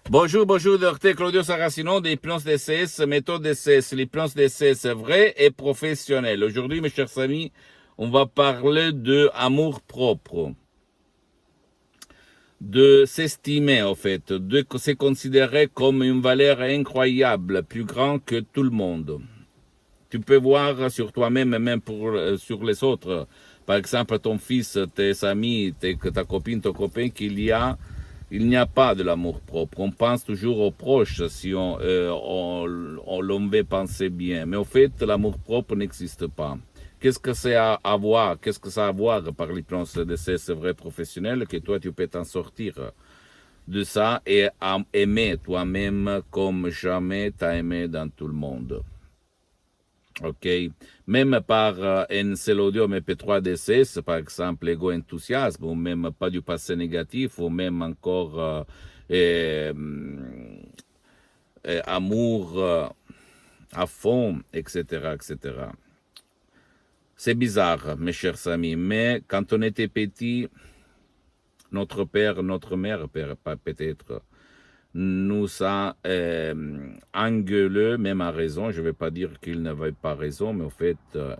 Bonjour, bonjour, docteur Claudio Saracino de l'hypnose DCS, méthode DCS, l'hypnose DCS vrai et professionnel. Aujourd'hui, mes chers amis, on va parler de amour propre, de s'estimer en fait, de se considérer comme une valeur incroyable, plus grande que tout le monde. Tu peux voir sur toi-même et même sur les autres, par exemple ton fils, tes amis, ta copine, ton copain, il n'y a pas de l'amour propre. On pense toujours aux proches si l'on veut penser bien. Mais au fait, l'amour propre n'existe pas. Qu'est-ce que c'est à voir? Qu'est-ce que ça a à voir par l'hypnose de ces vrais professionnels que toi, tu peux t'en sortir de ça et aimer toi-même comme jamais t'as aimé dans tout le monde. OK. Même par un seul audio MP3 DCS, par exemple, ego enthousiasme, ou même pas du passé négatif, ou même encore amour à fond, etc., etc. C'est bizarre, mes chers amis, mais quand on était petit, notre père, notre mère, peut-être, nous a engueulé, même à raison. Je ne vais pas dire qu'il n'avait pas raison, mais au fait,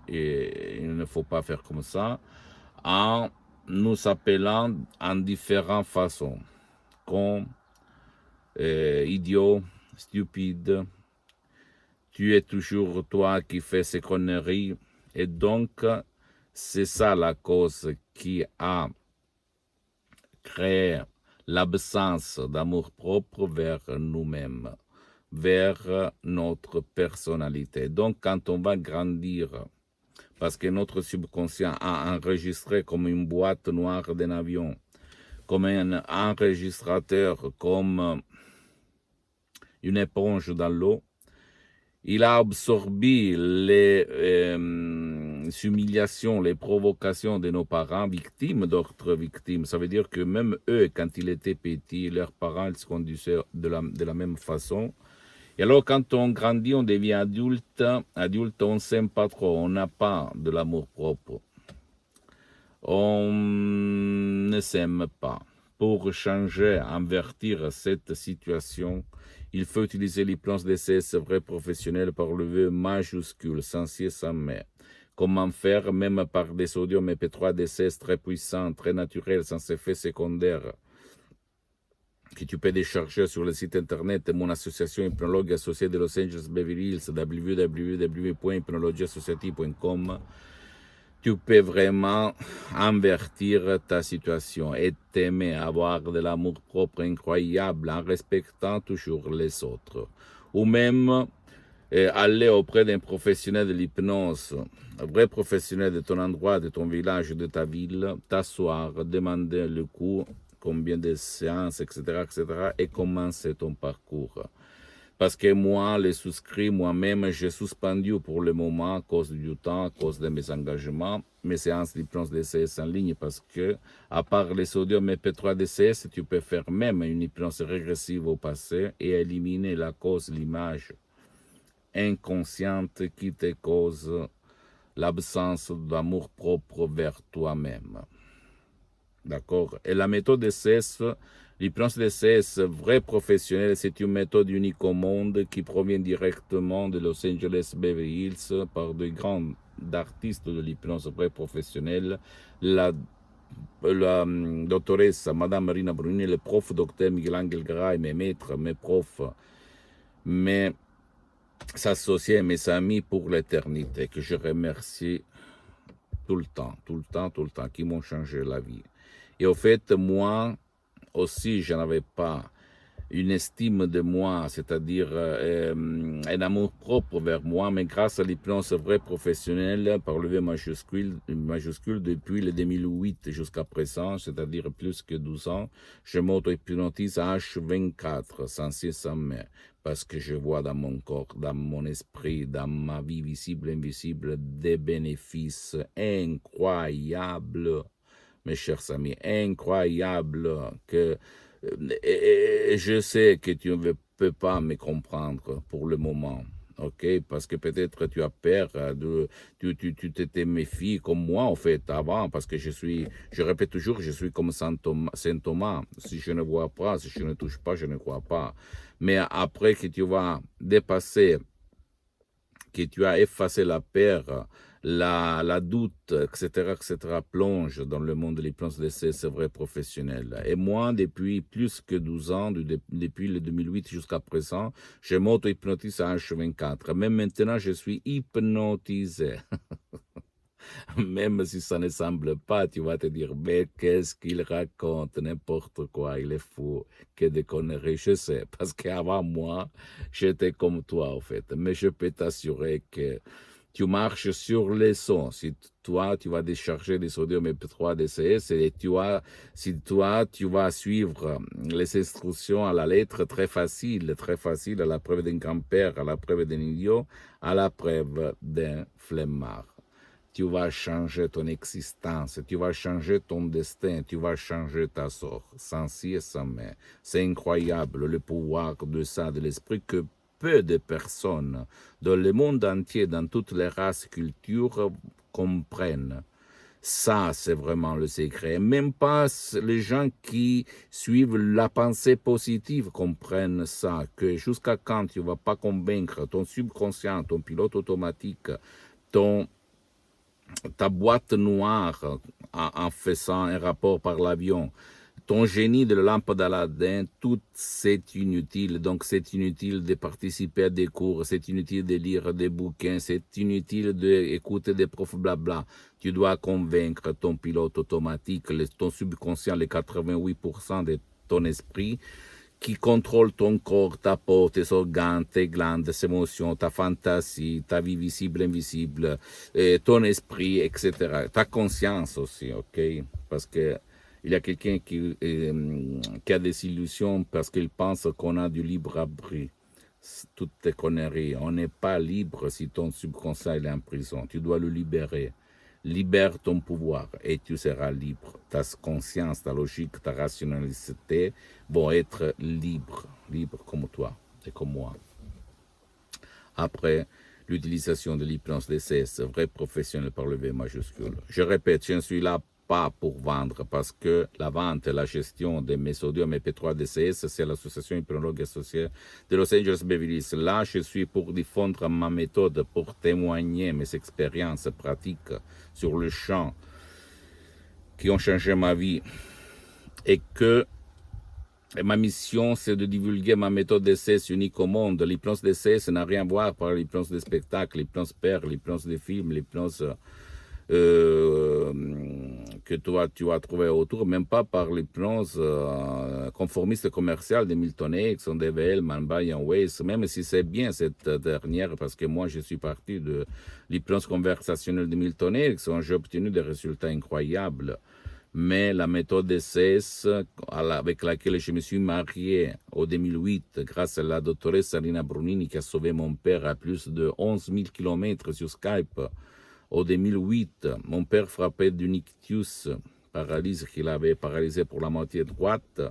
il ne faut pas faire comme ça, en nous appelant en différentes façons, comme idiot, stupide, tu es toujours toi qui fais ces conneries. Et donc, c'est ça la cause qui a créé l'absence d'amour propre vers nous-mêmes, vers notre personnalité. Donc, quand on va grandir, parce que notre subconscient a enregistré comme une boîte noire d'un avion, comme un enregistrateur, comme une éponge dans l'eau, il a absorbé les humiliations, les provocations de nos parents, victimes d'autres victimes. Ça veut dire que même eux, quand ils étaient petits, leurs parents ils se conduisaient de la même façon. Et alors, quand on grandit, on devient adulte, on ne s'aime pas trop, on n'a pas de l'amour propre. On ne s'aime pas. Pour changer, invertir cette situation, il faut utiliser l'hypnose DCS vrai professionnel par le V majuscule, sans si sans mais. Comment faire, même par des audios MP3 DCS très puissants, très naturels, sans effet secondaire, que tu peux décharger sur le site internet de mon association hypnologue associée de Los Angeles Beverly Hills, www.hypnologieassociative.com. Tu peux vraiment invertir ta situation et t'aimer, avoir de l'amour propre incroyable en respectant toujours les autres. Ou même aller auprès d'un professionnel de l'hypnose, un vrai professionnel de ton endroit, de ton village, de ta ville, t'asseoir, demander le coût, combien de séances, etc., etc., et commencer ton parcours. Parce que moi, les souscrits, moi-même, j'ai suspendu pour le moment, à cause du temps, à cause de mes engagements, mes séances d'hypnose DCS en ligne, parce que, à part les sodium MP3 DCS, tu peux faire même une hypnose régressive au passé et éliminer la cause, l'image inconsciente qui te cause l'absence d'amour propre vers toi-même. D'accord? Et la méthode DCS, l'hypnose DCS vrai professionnel, c'est une méthode unique au monde qui provient directement de Los Angeles Beverly Hills par de grands artistes de l'hypnose vrai professionnelle. La doctoresse Madame Marina Bruni, le prof docteur Miguel Angel Garay, mes maîtres, mes profs, mes associés, mes amis pour l'éternité, que je remercie tout le temps, tout le temps, tout le temps, qui m'ont changé la vie. Et au fait, moi aussi, je n'avais pas une estime de moi, c'est-à-dire un amour propre vers moi, mais grâce à l'hypnose vraie professionnelle par le V majuscule depuis le 2008 jusqu'à présent, c'est-à-dire plus que 12 ans, je m'auto-hypnotise à H24, sans cesse, sans mais, parce que je vois dans mon corps, dans mon esprit, dans ma vie visible et invisible, des bénéfices incroyables, mes chers amis, incroyables, que et je sais que tu ne peux pas me comprendre pour le moment, ok? Parce que peut-être tu as peur tu t'étais méfié comme moi, en fait, avant, parce que je répète toujours, je suis comme Saint Thomas. Si je ne vois pas, si je ne touche pas, je ne crois pas. Mais après que tu vas dépasser, que tu as effacé la peur, la doute, etc., plonge dans le monde de l'hypnose d'essai, c'est vrai, professionnel. Et moi, depuis plus que 12 ans, depuis le 2008 jusqu'à présent, je m'auto-hypnotise à H24. Même maintenant, je suis hypnotisé. Même si ça ne semble pas, tu vas te dire, mais qu'est-ce qu'il raconte, n'importe quoi, il est fou, que des conneries, je sais, parce qu'avant moi, j'étais comme toi, en fait. Mais je peux t'assurer que tu marches sur les sons. Si toi, tu vas décharger des sodium MP3 DCS et si toi, tu vas suivre les instructions à la lettre très facile, à la preuve d'un grand-père, à la preuve d'un idiot, à la preuve d'un flemmard. Tu vas changer ton existence, tu vas changer ton destin, tu vas changer ta sort, sans si et sans mais. C'est incroyable le pouvoir de ça, de l'esprit que peu de personnes dans le monde entier, dans toutes les races et cultures, comprennent. Ça, c'est vraiment le secret. Même pas les gens qui suivent la pensée positive comprennent ça, que jusqu'à quand tu ne vas pas convaincre ton subconscient, ton pilote automatique, ta boîte noire en faisant un rapport par l'avion, ton génie de la lampe d'Aladin, tout c'est inutile. Donc c'est inutile de participer à des cours, c'est inutile de lire des bouquins, c'est inutile d'écouter des profs blabla. Tu dois convaincre ton pilote automatique, ton subconscient, les 88% de ton esprit, qui contrôle ton corps, ta peau, tes organes, tes glandes, tes émotions, ta fantaisie, ta vie visible, invisible, ton esprit, etc. Ta conscience aussi, ok? Parce que il y a quelqu'un qui a des illusions parce qu'il pense qu'on a du libre arbitre. Toutes tes conneries. On n'est pas libre si ton subconscient est en prison. Tu dois le libérer. Libère ton pouvoir et tu seras libre. Ta conscience, ta logique, ta rationalité vont être libres comme toi et comme moi. Après, l'utilisation de l'hypnose d'essai, c'est vrai professionnel par le V majuscule. Je répète, je ne suis là pas pour vendre, parce que la vente et la gestion des mésodium MP3 DCS, c'est l'association hypnologue associée de Los Angeles Beverly Hills. Là, je suis pour diffondre ma méthode, pour témoigner mes expériences pratiques sur le champ qui ont changé ma vie. Et que ma mission, c'est de divulguer ma méthode d'essai unique au monde. L'hypnose d'essai, ça n'a rien à voir par l'hypnose des spectacles, l'hypnose père, l'hypnose des films, l'hypnose que toi tu as trouvé autour, même pas par l'hypnose conformiste commerciale de Milton Erickson, DVL, Brian Weiss, même si c'est bien cette dernière, parce que moi je suis parti de l'hypnose conversationnelle de Milton Erickson, j'ai obtenu des résultats incroyables. Mais la méthode DCS avec laquelle je me suis marié en 2008, grâce à la doctoresse Sarina Brunini qui a sauvé mon père à plus de 11 000 km sur Skype, en 2008, mon père frappé d'une ictus, paralyse qu'il avait paralysé pour la moitié droite.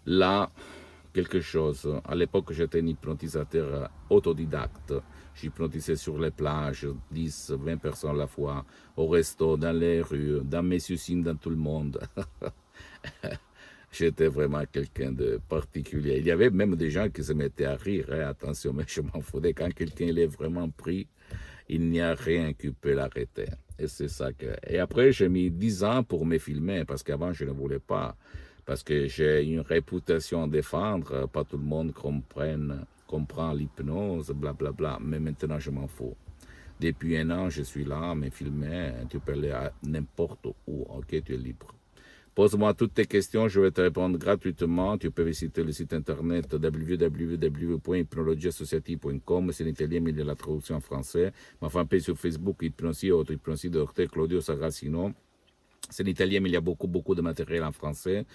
Là, quelque chose. À l'époque, j'étais un hypnotisateur autodidacte. J'hypnotisais sur les plages, 10, 20 personnes à la fois, au resto, dans les rues, dans mes usines, dans tout le monde. J'étais vraiment quelqu'un de particulier. Il y avait même des gens qui se mettaient à rire. Hein, attention, mais je m'en foutais. Quand quelqu'un est vraiment pris, il n'y a rien qui peut l'arrêter. Et c'est ça que... Et après, j'ai mis 10 ans pour me filmer, parce qu'avant, je ne voulais pas. Parce que j'ai une réputation à défendre. Pas tout le monde comprend l'hypnose, blablabla. Mais maintenant, je m'en fous. Depuis un an, je suis là, me filmer. Tu peux aller à n'importe où. Ok, tu es libre. Pose-moi toutes tes questions, je vais te répondre gratuitement. Tu peux visiter le site internet www.hypnologieassociative.com. C'est en italien, mais il y a la traduction en français. Ma fanpage sur Facebook, Hypnosie, Hypnosie de Dr. Claudio Saracino. C'est en italien, mais il y a beaucoup de matériel en français.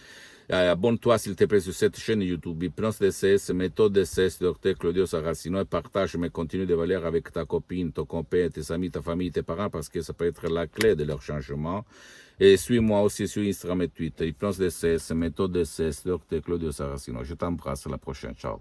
Abonne-toi, s'il te plaît, sur cette chaîne YouTube, Hypnose DCS, méthode DCS, Dr. Claudio Saracino, et partage mes contenus de valeur avec ta copine, ton copain, tes amis, ta famille, tes parents, parce que ça peut être la clé de leur changement. Et suis-moi aussi sur Instagram et Twitter, Hypnose DCS, méthode DCS, Dr. Claudio Saracino. Je t'embrasse, à la prochaine. Ciao.